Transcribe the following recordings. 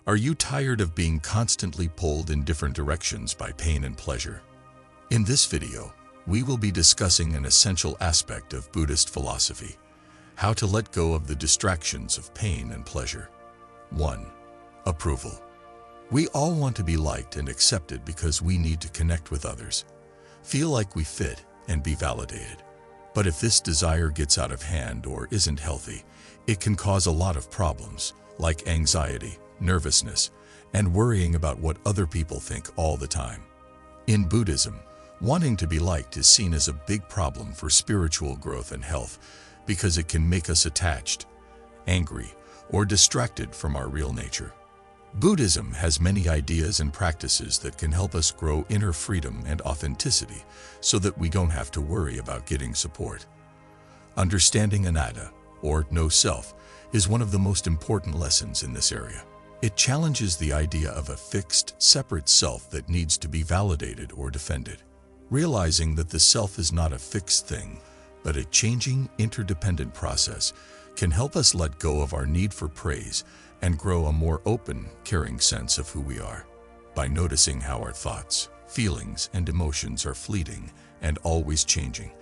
Are you tired of being constantly pulled in different directions by pain and pleasure? In this video, we will be discussing an essential aspect of Buddhist philosophy: how to let go of the distractions of pain and pleasure. 1. Approval. We all want to be liked and accepted because we need to connect with others, feel like we fit, and be validated. But if this desire gets out of hand or isn't healthy, it can cause a lot of problems, like anxiety, nervousness, and worrying about what other people think all the time. In Buddhism, wanting to be liked is seen as a big problem for spiritual growth and health because it can make us attached, angry, or distracted from our real nature. Buddhism has many ideas and practices that can help us grow inner freedom and authenticity so that we don't have to worry about getting support. Understanding anatta, or no self, is one of the most important lessons in this area. It challenges the idea of a fixed, separate self that needs to be validated or defended. Realizing that the self is not a fixed thing, but a changing, interdependent process, can help us let go of our need for praise and grow a more open, caring sense of who we are. By noticing how our thoughts, feelings, and emotions are fleeting and always changing,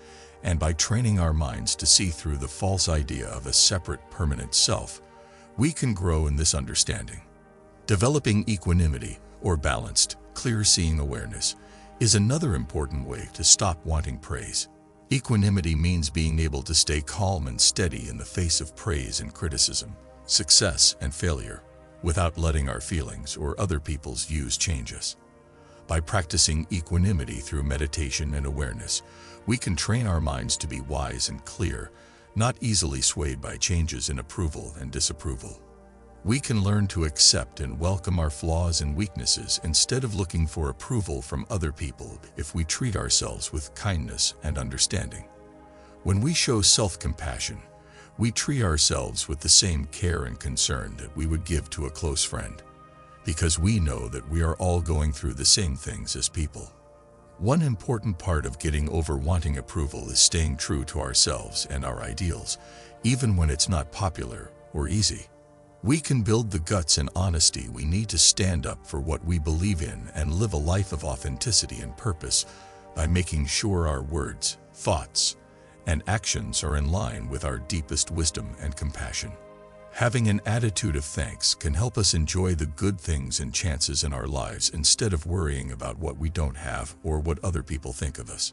and by training our minds to see through the false idea of a separate, permanent self, we can grow in this understanding. Developing equanimity, or balanced, clear-seeing awareness, is another important way to stop wanting praise. Equanimity means being able to stay calm and steady in the face of praise and criticism, success and failure, without letting our feelings or other people's views change us. By practicing equanimity through meditation and awareness, we can train our minds to be wise and clear, not easily swayed by changes in approval and disapproval. We can learn to accept and welcome our flaws and weaknesses instead of looking for approval from other people if we treat ourselves with kindness and understanding. When we show self-compassion, we treat ourselves with the same care and concern that we would give to a close friend, because we know that we are all going through the same things as people. One important part of getting over wanting approval is staying true to ourselves and our ideals, even when it's not popular or easy. We can build the guts and honesty we need to stand up for what we believe in and live a life of authenticity and purpose by making sure our words, thoughts, and actions are in line with our deepest wisdom and compassion. Having an attitude of thanks can help us enjoy the good things and chances in our lives instead of worrying about what we don't have or what other people think of us.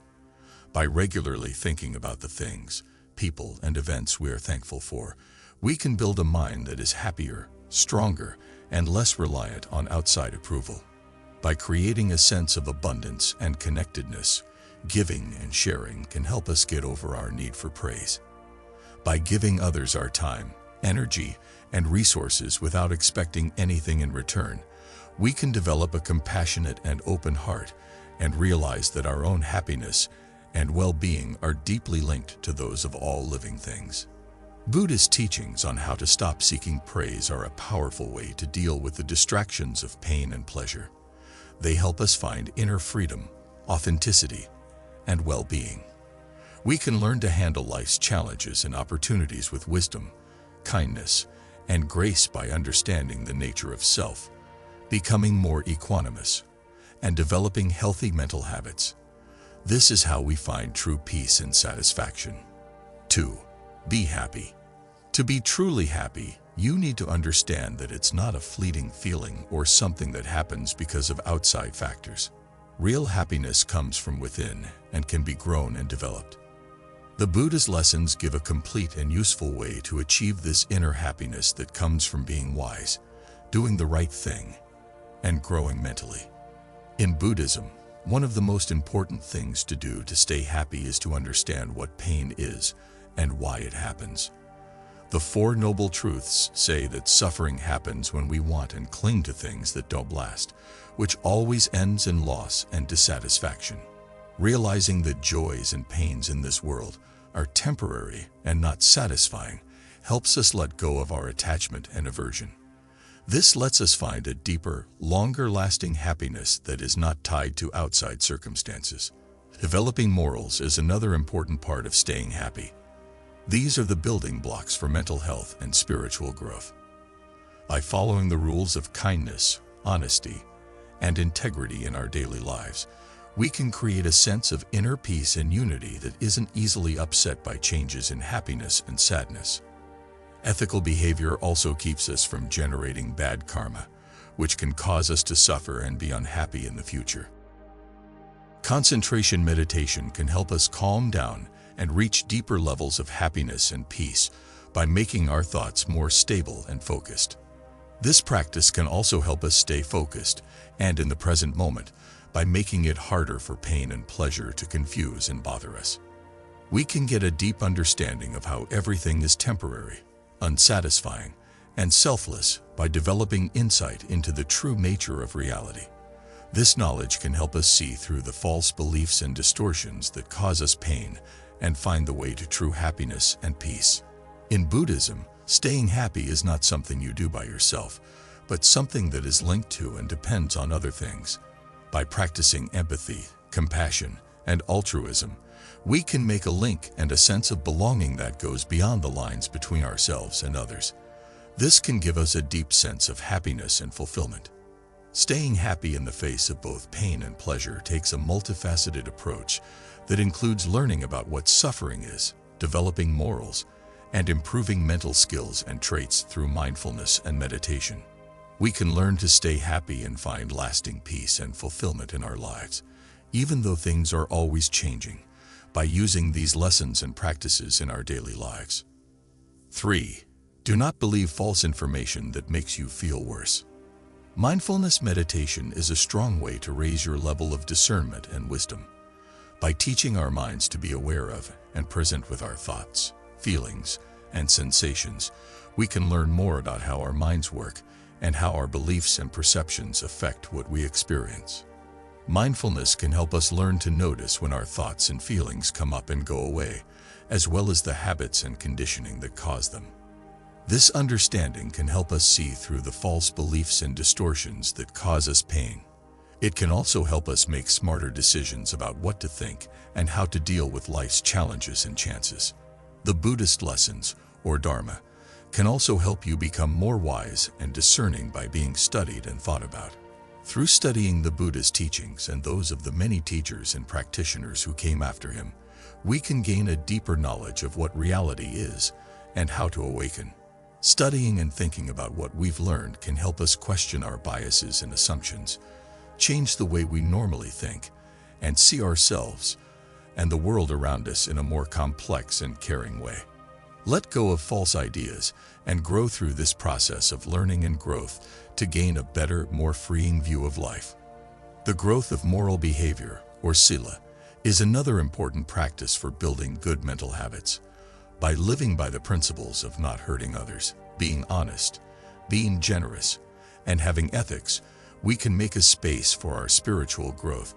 By regularly thinking about the things, people, and events we are thankful for, we can build a mind that is happier, stronger, and less reliant on outside approval. By creating a sense of abundance and connectedness, giving and sharing can help us get over our need for praise. By giving others our time, energy, and resources without expecting anything in return, we can develop a compassionate and open heart and realize that our own happiness and well-being are deeply linked to those of all living things. Buddhist teachings on how to stop seeking praise are a powerful way to deal with the distractions of pain and pleasure. They help us find inner freedom, authenticity, and well-being. We can learn to handle life's challenges and opportunities with wisdom, kindness, and grace by understanding the nature of self, becoming more equanimous, and developing healthy mental habits. This is how we find true peace and satisfaction. 2. Be happy. To be truly happy, you need to understand that it's not a fleeting feeling or something that happens because of outside factors. Real happiness comes from within and can be grown and developed. The Buddha's lessons give a complete and useful way to achieve this inner happiness that comes from being wise, doing the right thing, and growing mentally. In Buddhism, one of the most important things to do to stay happy is to understand what pain is and why it happens. The Four Noble Truths say that suffering happens when we want and cling to things that don't last, which always ends in loss and dissatisfaction. Realizing that joys and pains in this world are temporary and not satisfying helps us let go of our attachment and aversion. This lets us find a deeper, longer-lasting happiness that is not tied to outside circumstances. Developing morals is another important part of staying happy. These are the building blocks for mental health and spiritual growth. By following the rules of kindness, honesty, and integrity in our daily lives, we can create a sense of inner peace and unity that isn't easily upset by changes in happiness and sadness. Ethical behavior also keeps us from generating bad karma, which can cause us to suffer and be unhappy in the future. Concentration meditation can help us calm down and reach deeper levels of happiness and peace by making our thoughts more stable and focused. This practice can also help us stay focused and in the present moment by making it harder for pain and pleasure to confuse and bother us. We can get a deep understanding of how everything is temporary, unsatisfying, and selfless by developing insight into the true nature of reality. This knowledge can help us see through the false beliefs and distortions that cause us pain and find the way to true happiness and peace. In Buddhism, staying happy is not something you do by yourself, but something that is linked to and depends on other things. By practicing empathy, compassion, and altruism, we can make a link and a sense of belonging that goes beyond the lines between ourselves and others. This can give us a deep sense of happiness and fulfillment. Staying happy in the face of both pain and pleasure takes a multifaceted approach that includes learning about what suffering is, developing morals, and improving mental skills and traits through mindfulness and meditation. We can learn to stay happy and find lasting peace and fulfillment in our lives, even though things are always changing, by using these lessons and practices in our daily lives. 3. Do not believe false information that makes you feel worse. Mindfulness meditation is a strong way to raise your level of discernment and wisdom. By teaching our minds to be aware of and present with our thoughts, feelings, and sensations, we can learn more about how our minds work and how our beliefs and perceptions affect what we experience. Mindfulness can help us learn to notice when our thoughts and feelings come up and go away, as well as the habits and conditioning that cause them. This understanding can help us see through the false beliefs and distortions that cause us pain. It can also help us make smarter decisions about what to think and how to deal with life's challenges and chances. The Buddhist lessons, or Dharma, can also help you become more wise and discerning by being studied and thought about. Through studying the Buddha's teachings and those of the many teachers and practitioners who came after him, we can gain a deeper knowledge of what reality is and how to awaken. Studying and thinking about what we've learned can help us question our biases and assumptions, change the way we normally think, and see ourselves and the world around us in a more complex and caring way. Let go of false ideas and grow through this process of learning and growth to gain a better, more freeing view of life. The growth of moral behavior, or sila, is another important practice for building good mental habits. By living by the principles of not hurting others, being honest, being generous, and having ethics, we can make a space for our spiritual growth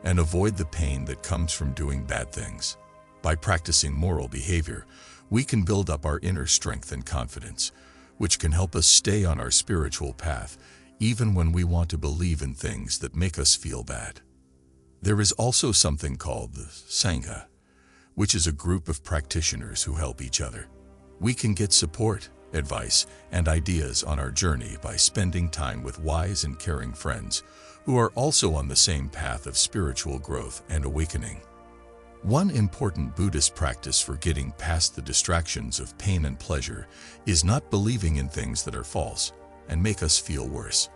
and avoid the pain that comes from doing bad things. By practicing moral behavior, we can build up our inner strength and confidence, which can help us stay on our spiritual path even when we want to believe in things that make us feel bad. There is also something called the Sangha, which is a group of practitioners who help each other. We can get support, advice, and ideas on our journey by spending time with wise and caring friends who are also on the same path of spiritual growth and awakening. One important Buddhist practice for getting past the distractions of pain and pleasure is not believing in things that are false and make us feel worse.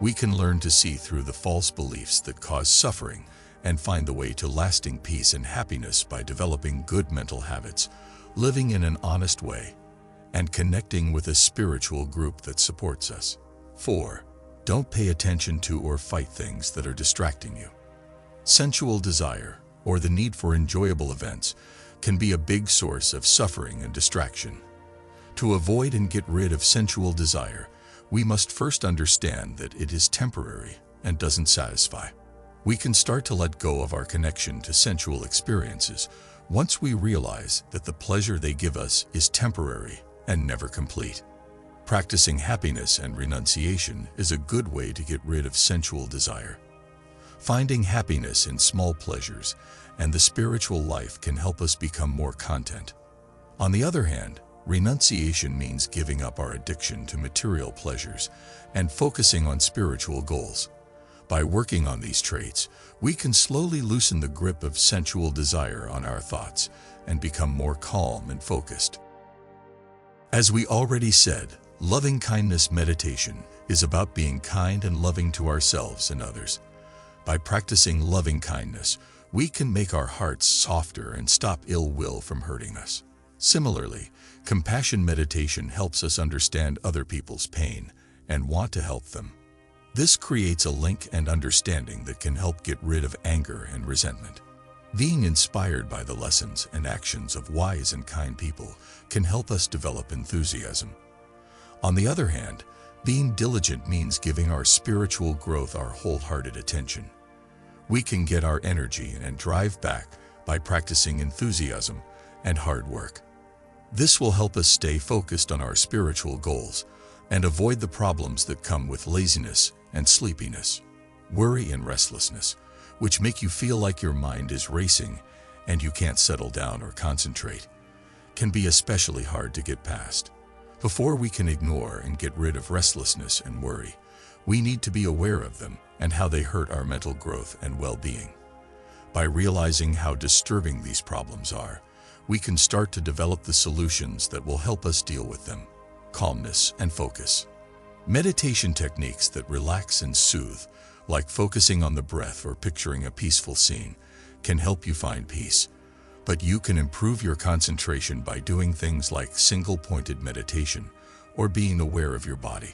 We can learn to see through the false beliefs that cause suffering and find the way to lasting peace and happiness by developing good mental habits, living in an honest way, and connecting with a spiritual group that supports us. 4. Don't pay attention to or fight things that are distracting you. Sensual desire, or the need for enjoyable events, can be a big source of suffering and distraction. To avoid and get rid of sensual desire, we must first understand that it is temporary and doesn't satisfy. We can start to let go of our connection to sensual experiences once we realize that the pleasure they give us is temporary and never complete. Practicing happiness and renunciation is a good way to get rid of sensual desire. Finding happiness in small pleasures and the spiritual life can help us become more content. On the other hand, Renunciation means giving up our addiction to material pleasures and focusing on spiritual goals. By working on these traits, we can slowly loosen the grip of sensual desire on our thoughts and become more calm and focused. As we already said, loving kindness meditation is about being kind and loving to ourselves and others. By practicing loving kindness, we can make our hearts softer and stop ill will from hurting us. Similarly, compassion meditation helps us understand other people's pain and want to help them. This creates a link and understanding that can help get rid of anger and resentment. Being inspired by the lessons and actions of wise and kind people can help us develop enthusiasm. On the other hand, being diligent means giving our spiritual growth our wholehearted attention. We can get our energy and drive back by practicing enthusiasm and hard work. This will help us stay focused on our spiritual goals and avoid the problems that come with laziness and sleepiness, worry and restlessness, which make you feel like your mind is racing and you can't settle down or concentrate, can be especially hard to get past. Before we can ignore and get rid of restlessness and worry, we need to be aware of them and how they hurt our mental growth and well-being. By realizing how disturbing these problems are, we can start to develop the solutions that will help us deal with them. Calmness and focus. Meditation techniques that relax and soothe, like focusing on the breath or picturing a peaceful scene, can help you find peace. But you can improve your concentration by doing things like single-pointed meditation or being aware of your body.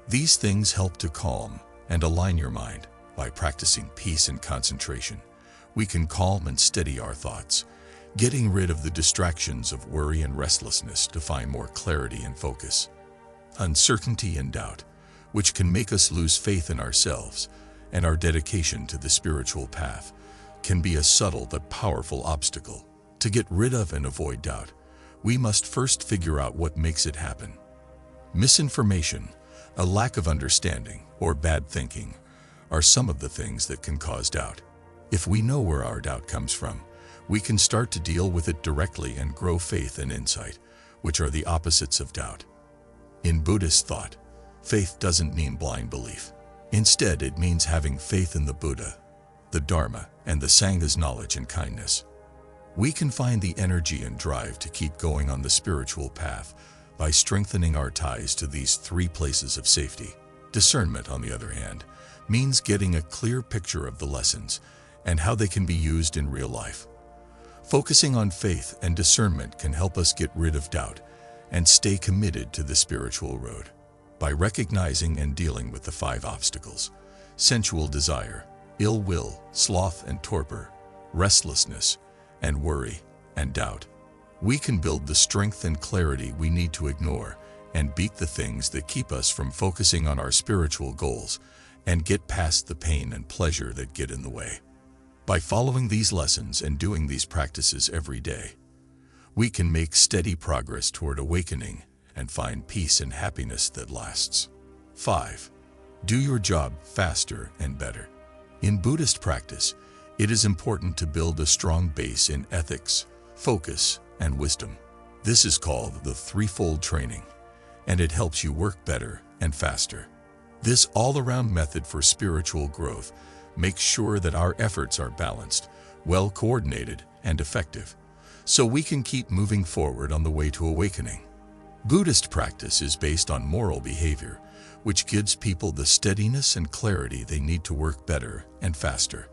These things help to calm and align your mind. By practicing peace and concentration, we can calm and steady our thoughts, getting rid of the distractions of worry and restlessness to find more clarity and focus. Uncertainty and doubt, which can make us lose faith in ourselves and our dedication to the spiritual path, can be a subtle but powerful obstacle. To get rid of and avoid doubt, we must first figure out what makes it happen. Misinformation, a lack of understanding, or bad thinking are some of the things that can cause doubt. If we know where our doubt comes from, we can start to deal with it directly and grow faith and insight, which are the opposites of doubt. In Buddhist thought, faith doesn't mean blind belief. Instead, it means having faith in the Buddha, the Dharma, and the Sangha's knowledge and kindness. We can find the energy and drive to keep going on the spiritual path by strengthening our ties to these three places of safety. Discernment, on the other hand, means getting a clear picture of the lessons and how they can be used in real life. Focusing on faith and discernment can help us get rid of doubt and stay committed to the spiritual road. By recognizing and dealing with the 5 obstacles: sensual desire, ill will, sloth and torpor, restlessness, and worry and doubt, we can build the strength and clarity we need to ignore and beat the things that keep us from focusing on our spiritual goals and get past the pain and pleasure that get in the way. By following these lessons and doing these practices every day, we can make steady progress toward awakening and find peace and happiness that lasts. 5. Do your job faster and better. In Buddhist practice, it is important to build a strong base in ethics, focus, and wisdom. This is called the threefold training, and it helps you work better and faster. This all-around method for spiritual growth makes sure that our efforts are balanced, well-coordinated, and effective, so we can keep moving forward on the way to awakening. Buddhist practice is based on moral behavior, which gives people the steadiness and clarity they need to work better and faster.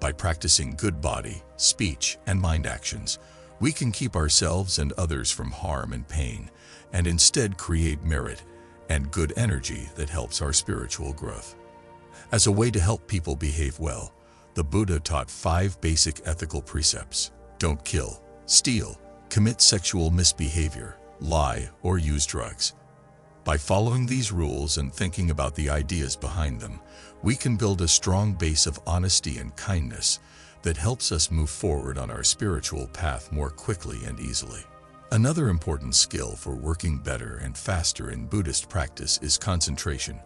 By practicing good body, speech, and mind actions, we can keep ourselves and others from harm and pain, and instead create merit and good energy that helps our spiritual growth. As a way to help people behave well, the Buddha taught 5 basic ethical precepts: don't kill, steal, commit sexual misbehavior, lie, or use drugs. By following these rules and thinking about the ideas behind them, we can build a strong base of honesty and kindness that helps us move forward on our spiritual path more quickly and easily. Another important skill for working better and faster in Buddhist practice is concentration,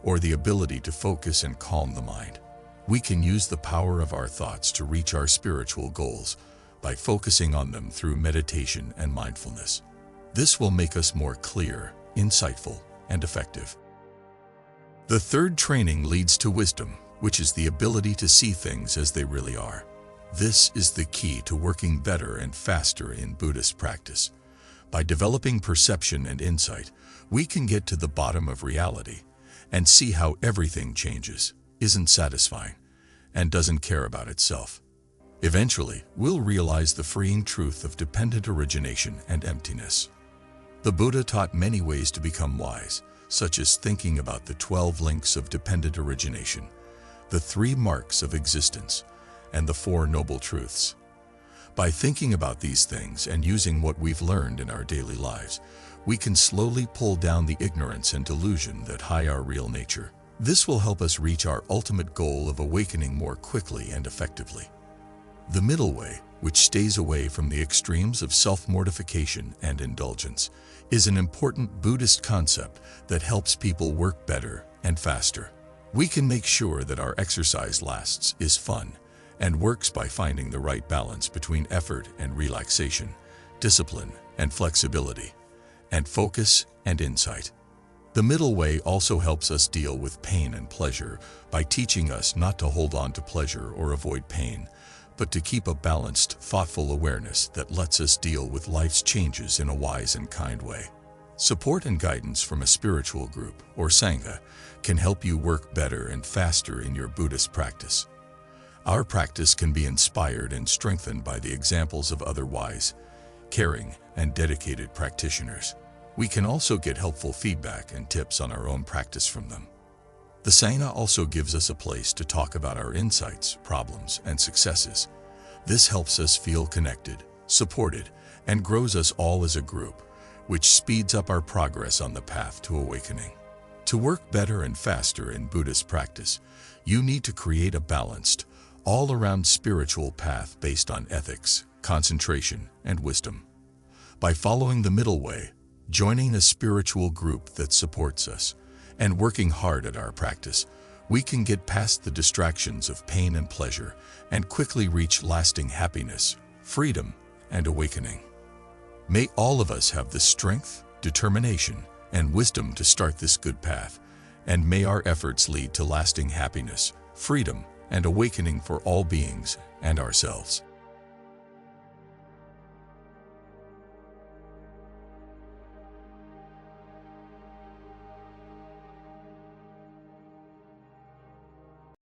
or the ability to focus and calm the mind. We can use the power of our thoughts to reach our spiritual goals by focusing on them through meditation and mindfulness. This will make us more clear, insightful, and effective. The third training leads to wisdom, which is the ability to see things as they really are. This is the key to working better and faster in Buddhist practice. By developing perception and insight, we can get to the bottom of reality and see how everything changes, isn't satisfying, and doesn't care about itself. Eventually, we'll realize the freeing truth of dependent origination and emptiness. The Buddha taught many ways to become wise, such as thinking about the 12 links of dependent origination, the 3 marks of existence, and the 4 noble truths. By thinking about these things and using what we've learned in our daily lives, we can slowly pull down the ignorance and delusion that hide our real nature. This will help us reach our ultimate goal of awakening more quickly and effectively. The middle way, which stays away from the extremes of self-mortification and indulgence, is an important Buddhist concept that helps people work better and faster. We can make sure that our exercise lasts, is fun, and works by finding the right balance between effort and relaxation, discipline and flexibility, and focus and insight. The middle way also helps us deal with pain and pleasure by teaching us not to hold on to pleasure or avoid pain, but to keep a balanced, thoughtful awareness that lets us deal with life's changes in a wise and kind way. Support and guidance from a spiritual group or Sangha can help you work better and faster in your Buddhist practice. Our practice can be inspired and strengthened by the examples of other wise, caring, and dedicated practitioners. We can also get helpful feedback and tips on our own practice from them. The Sangha also gives us a place to talk about our insights, problems, and successes. This helps us feel connected, supported, and grows us all as a group, which speeds up our progress on the path to awakening. To work better and faster in Buddhist practice, you need to create a balanced, all-around spiritual path based on ethics, concentration, and wisdom. By following the middle way, joining a spiritual group that supports us, and working hard at our practice, we can get past the distractions of pain and pleasure and quickly reach lasting happiness, freedom, and awakening. May all of us have the strength, determination, and wisdom to start this good path, and may our efforts lead to lasting happiness, freedom, and awakening for all beings and ourselves.